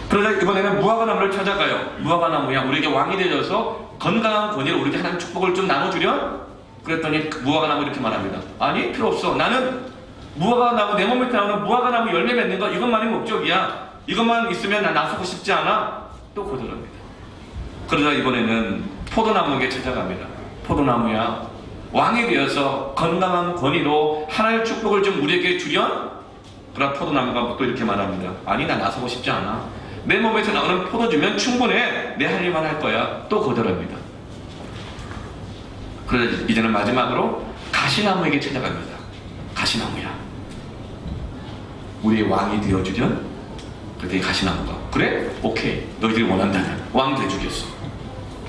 그러자 이번에는 무화과나무를 찾아가요. 무화과나무야, 우리에게 왕이 되어서 건강한 권위로 우리에게 하나님 축복을 좀 나눠주렴. 그랬더니 무화과나무 이렇게 말합니다. 아니, 필요 없어. 나는 무화과나무, 내 몸에 나오는 무화과나무 열매 맺는 거 이것만이 목적이야. 이것만 있으면 나 나서고 싶지 않아. 또 거절합니다. 그러다 이번에는 포도나무에게 찾아갑니다. 포도나무야, 왕이 되어서 건강한 권위로 하나님의 축복을 좀 우리에게 주렴. 그러나 포도나무가 또 이렇게 말합니다. 아니, 나 나서고 싶지 않아. 내 몸에서 나오는 포도주면 충분해. 내 할 일만 할 거야. 또 거절합니다. 그러자 이제는 마지막으로 가시나무에게 찾아갑니다. 가시나무야, 우리의 왕이 되어주렴. 그랬더니 가시나무가 그래? 오케이. 너희들이 원한다면 왕 돼주겠어.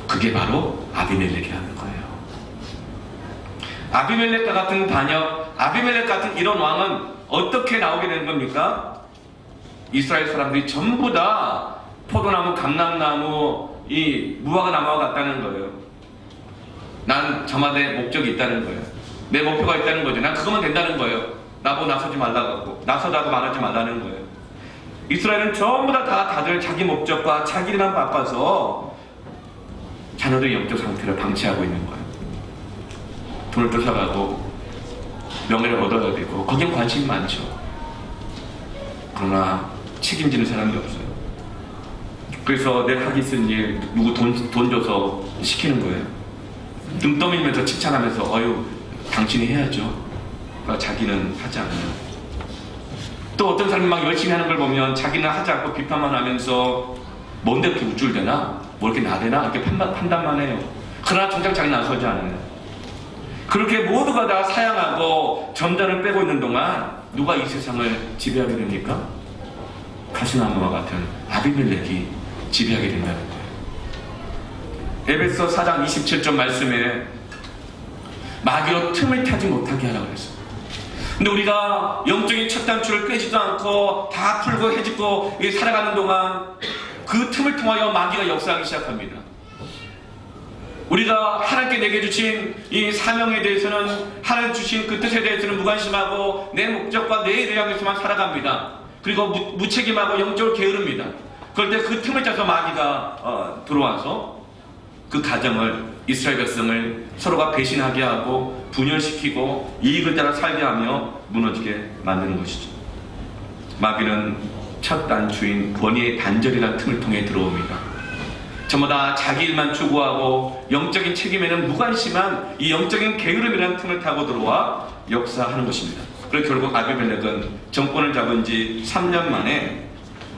그게 바로 아비멜렉이라는 거예요. 아비멜렉과 같은 반역, 아비멜렉 같은 이런 왕은 어떻게 나오게 되는 겁니까? 이스라엘 사람들이 전부 다 포도나무, 감람나무, 이 무화과나무와 같다는 거예요. 난 저만의 목적이 있다는 거예요. 내 목표가 있다는 거죠. 난 그거만 된다는 거예요. 나보고 나서지 말라고, 나서자고 말하지 말라는 거예요. 이스라엘은 전부 다들 자기 목적과 자기 일만 바빠서 자녀들의 영적 상태를 방치하고 있는 거예요. 돈을 쫓아가고 명예를 얻어야 되고 거기에 관심이 많죠. 그러나 책임지는 사람이 없어요. 그래서 내가 하기 있은 일 누구 돈 줘서 시키는 거예요. 눈 떠밀면서 칭찬하면서 어휴, 당신이 해야죠. 그러나 자기는 하지 않아요. 또 어떤 사람이 막 열심히 하는 걸 보면 자기는 하지 않고 비판만 하면서 뭔데 그렇게 우쭐대나? 뭐 이렇게 나대나? 이렇게 판단만 해요. 그러나 정작 자기는 나서지 않아요. 그렇게 모두가 다 사양하고 점잖을 빼고 있는 동안 누가 이 세상을 지배하게 됩니까? 가시나무와 같은 아비멜렉이 지배하게 된다는 거예요. 에베소 4장 27절 말씀에 마귀로 틈을 타지 못하게 하라고 그랬어요. 근데 우리가 영적인 첫 단추를 꿰지도 않고 다 풀고 해집고 살아가는 동안 그 틈을 통하여 마귀가 역사하기 시작합니다. 우리가 하나님께 내게 주신 이 사명에 대해서는, 하나님 주신 그 뜻에 대해서는 무관심하고 내 목적과 내 일을 향해서만 살아갑니다. 그리고 무책임하고 영적으로 게으릅니다. 그럴 때 그 틈을 타서 마귀가 들어와서 그 가정을, 이스라엘 백성을 서로가 배신하게 하고 분열시키고 이익을 따라 살게 하며 무너지게 만드는 것이죠. 마귀는 첫 단추인 권위의 단절이라는 틈을 통해 들어옵니다. 전부 다 자기 일만 추구하고 영적인 책임에는 무관심한 이 영적인 게으름이라는 틈을 타고 들어와 역사하는 것입니다. 그래서 결국 아비멜렉은 정권을 잡은 지 3년 만에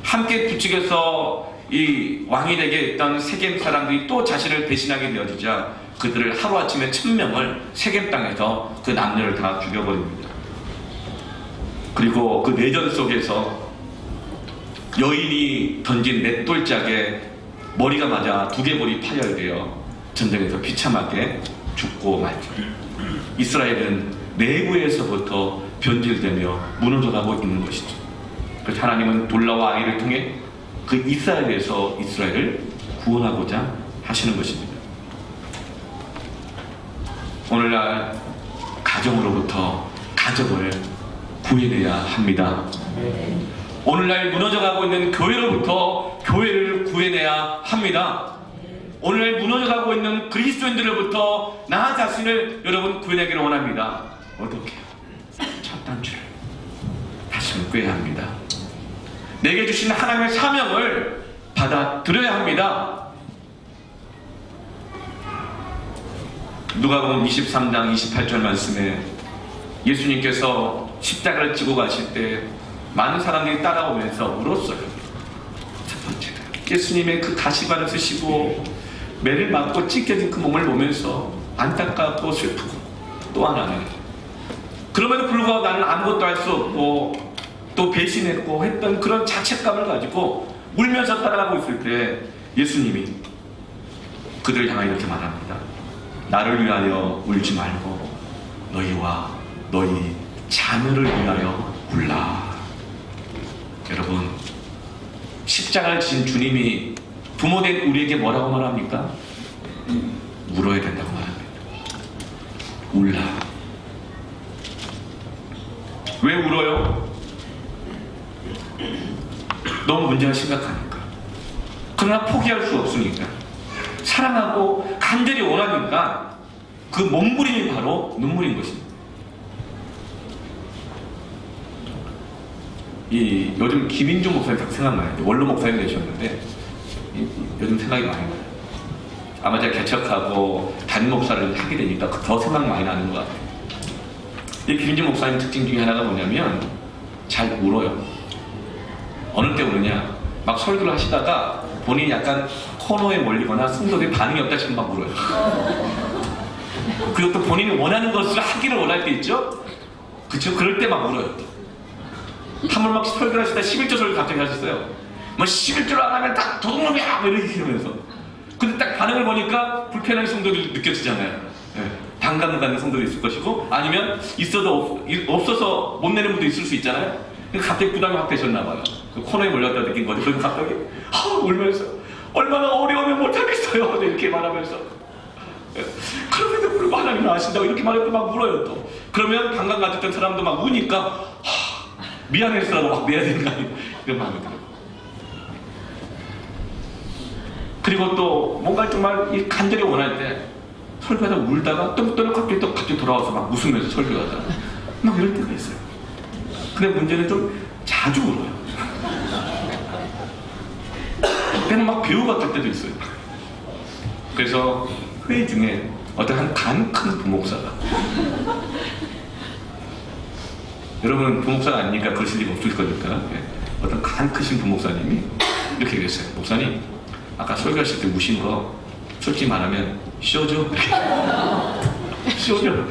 함께 부축해서 이 왕이 되게 했던 세겜 사람들이 또 자신을 배신하게 되어지자 그들을 하루아침에 1000명을 세겜 땅에서 그 남녀를 다 죽여버립니다. 그리고 그 내전 속에서 여인이 던진 맷돌짝에 머리가 맞아 두개골이 파열되어 전쟁에서 비참하게 죽고 말죠. 이스라엘은 내부에서부터 변질되며 무너져가고 있는 것이죠. 그래서 하나님은 돌라와 아이를 통해 그 이스라엘에서 이스라엘을 구원하고자 하시는 것입니다. 오늘날 가정으로부터 가정을 구해내야 합니다. 오늘날 무너져가고 있는 교회로부터 교회를 구해내야 합니다. 오늘날 무너져가고 있는 그리스도인들로부터 나 자신을 여러분 구해내기를 원합니다. 어떻게? 첫 단추를 다시 꿰야 합니다. 내게 주신 하나님의 사명을 받아들여야 합니다. 누가복음 23장 28절 말씀에 예수님께서 십자가를 지고 가실 때 많은 사람들이 따라오면서 울었어요. 첫 번째로 예수님의 그 가시관을 쓰시고 매를 맞고 찢겨진 그 몸을 보면서 안타깝고 슬프고, 또 하나는 그럼에도 불구하고 나는 아무것도 할 수 없고 또 배신했고 했던 그런 자책감을 가지고 울면서 따라가고 있을 때 예수님이 그들을 향하여 이렇게 말합니다. 나를 위하여 울지 말고 너희와 너희 자녀를 위하여 울라. 여러분, 십자가를 지신 주님이 부모된 우리에게 뭐라고 말합니까? 울어야 된다고 말합니다. 울라. 왜 울어요? 너무 문제가 심각하니까. 그러나 포기할 수 없으니까. 사랑하고 간절히 원하니까 그 몸부림이 바로 눈물인 것입니다. 요즘 김인중 목사님 딱 생각나요. 원로 목사님 되셨는데 요즘 생각이 많이 나요. 아마 제가 개척하고 담임 목사를 하게 되니까 더 생각 많이 나는 것 같아요. 이 김인중 목사님 특징 중에 하나가 뭐냐면 잘 울어요. 어느 때 우느냐, 막 설교를 하시다가 본인이 약간 코너에 몰리거나 성도들이 반응이 없다 싶으면 막 울어요. 그리고 또 본인이 원하는 것을 하기를 원할 때 있죠? 그쵸? 그럴 때 막 울어요. 한 번 막 설교를 하시다 11조 설교 갑자기 하셨어요. 뭐 11조를 안 하면 다 도둑놈이야! 뭐 이렇게 이러면서. 근데 딱 반응을 보니까 불편한 성도들이 느껴지잖아요. 네. 반감을 갖는 성도도 있을 것이고, 아니면 있어도 없어서 못 내는 분도 있을 수 있잖아요. 갑자기 부담이 확 되셨나봐요. 그 코너에 몰렸다 느낀 거죠. 그래서 갑자기 울면서 얼마나 어려우면 못하겠어요. 이렇게 말하면서. 그럼에도 불구하고 하나님을 아신다고 이렇게 말해도 막 울어요. 또 그러면 방금 가졌던 사람도 막 우니까 미안해서라도 막 내야 되는 거 아니에요. 이런 마음이 들어요. 그리고 또 뭔가 정말 간절히 원할 때 설교하다 울다가 또 갑자기 돌아와서 막 웃으면서 설교하다가 막 이럴 때가 있어요. 근데 문제는 좀 자주 울어요. 그때는 막 배우 같을 때도 있어요. 그래서 회의 중에 어떤 한 간 큰 부목사가, 여러분 부목사가 아니니까 그러실 일 없을 거니까, 어떤 간 크신 부목사님이 이렇게 얘기했어요. 목사님, 아까 설교하실 때 우신 거 솔직히 말하면 쇼죠? 쇼죠?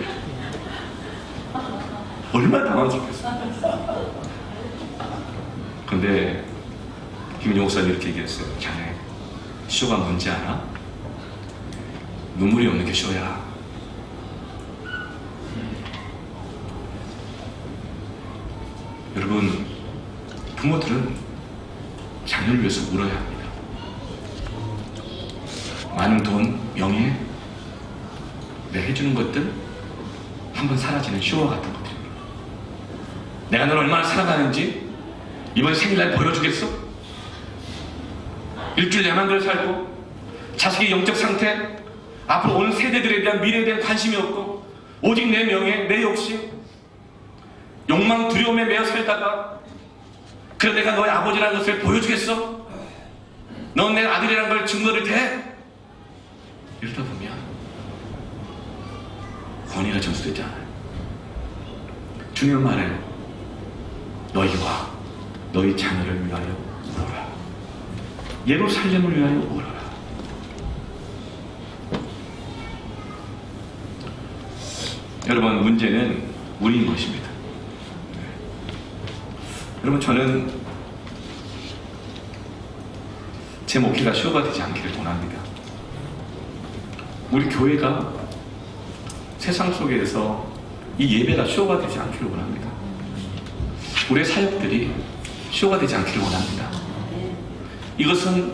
얼마나 당황스럽겠어요. 근데 김인중 목사님이 이렇게 얘기했어요. 자네, 쇼가 뭔지 알아? 눈물이 없는 게 쇼야. 여러분, 부모들은 자녀를 위해서 울어야 합니다. 많은 돈, 명예, 내가 해주는 것들 한번 사라지는 쇼와 같은 것들입니다. 내가 널 얼마나 사랑하는지 이번 생일날 보여주겠어? 일주일 내만 그걸 살고 자식의 영적 상태, 앞으로 오는 세대들에 대한 미래에 대한 관심이 없고 오직 내 명예, 내 욕심, 욕망, 두려움에 매여 살다가 그래 내가 너의 아버지라는 것을 보여주겠어? 넌 내 아들이라는 걸 증거를 대? 이러다 보면 권위가 전수되지 않아요. 주님은 말해요. 너희와 너희 자녀를 위하여 울어라. 예루살렘을 위하여 울어라. 여러분, 문제는 우리인 것입니다. 여러분, 저는 제 목회가 쇼가 되지 않기를 원합니다. 우리 교회가 세상 속에서 이 예배가 쇼가 되지 않기를 원합니다. 우리의 사역들이 쇼가 되지 않기를 원합니다. 이것은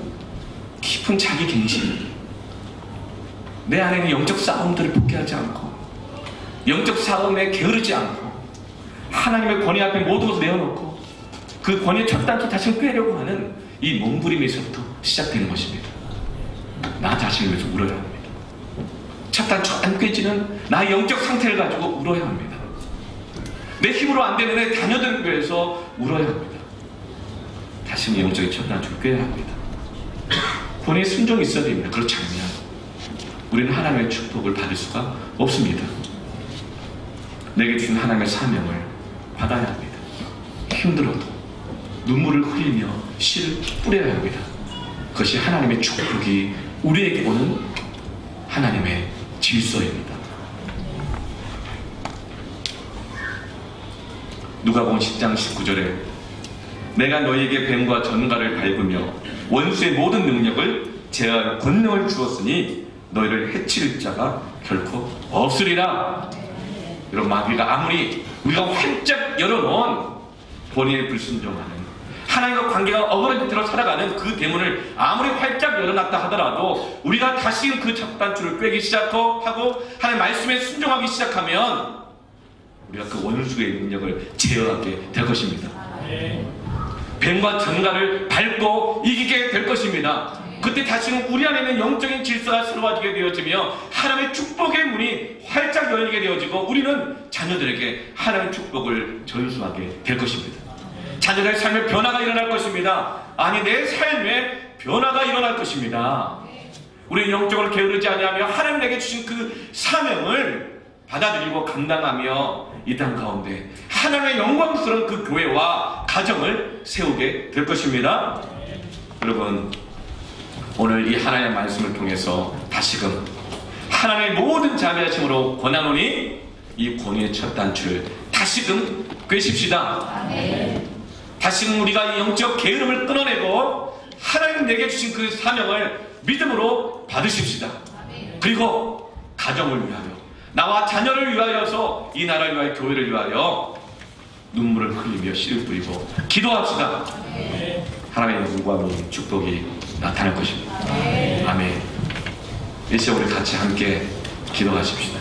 깊은 자기 갱신, 내 안에 있는 영적 싸움들을 포기하지 않고 영적 싸움에 게으르지 않고 하나님의 권위 앞에 모든 것을 내어놓고 그 권위의 첫 단추 다시 꿰려고 하는 이 몸부림에서부터 시작되는 것입니다. 나 자신을 위해서 울어야 합니다. 첫 단추 안 꿰지는 나의 영적 상태를 가지고 울어야 합니다. 내 힘으로 안 되는 내 자녀들을 위해서 울어야 합니다. 다시는 영적인 첫 단추를 꿰야 합니다. 권위에 순종이 있어야 됩니다. 그렇지 않으면 우리는 하나님의 축복을 받을 수가 없습니다. 내게 주신 하나님의 사명을 받아야 합니다. 힘들어도 눈물을 흘리며 씨를 뿌려야 합니다. 그것이 하나님의 축복이 우리에게 오는 하나님의 질서입니다. 누가복음 10장 19절에 내가 너희에게 뱀과 전갈을 밟으며 원수의 모든 능력을 제어할 권능을 주었으니 너희를 해칠 자가 결코 없으리라. 이런 마귀가 아무리 우리가 활짝 열어놓은 권위에 불순종하는 하나님과 관계가 어그러진 채로 살아가는 그 대문을 아무리 활짝 열어놨다 하더라도 우리가 다시 그 첫 단추를 꿰기 시작하고 하나님의 말씀에 순종하기 시작하면 우리가 그 원수의 능력을 제어하게 될 것입니다. 뱀과 전갈을 밟고 이기게 될 것입니다. 그때 다시는 우리 안에 있는 영적인 질서가 새로워지게 되어지며 하나님의 축복의 문이 활짝 열리게 되어지고 우리는 자녀들에게 하나님의 축복을 전수하게 될 것입니다. 자녀들의 삶에 변화가 일어날 것입니다. 아니, 내 삶에 변화가 일어날 것입니다. 우리는 영적으로 게으르지 아니하며 하나님 내게 주신 그 사명을 받아들이고 감당하며 이 땅 가운데 하나님의 영광스러운 그 교회와 가정을 세우게 될 것입니다. 여러분, 오늘 이 하나님의 말씀을 통해서 다시금 하나님의 모든 자비하심으로 권하노니 이 권위의 첫 단추를 다시금 꿰십시다. 다시금 우리가 이 영적 게으름을 끊어내고 하나님 내게 주신 그 사명을 믿음으로 받으십시다. 그리고 가정을 위하여, 나와 자녀를 위하여서 이 나라를 위하여, 교회를 위하여 눈물을 흘리며 씨를 뿌리고 기도합시다. 하나님의 영광이 축복이 나타날 것입니다. 아멘. 이 시간 우리 같이 함께 기도하십시다.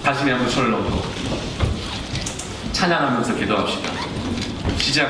가슴에 한번 손을 넣고 찬양하면서 기도합시다. 시작.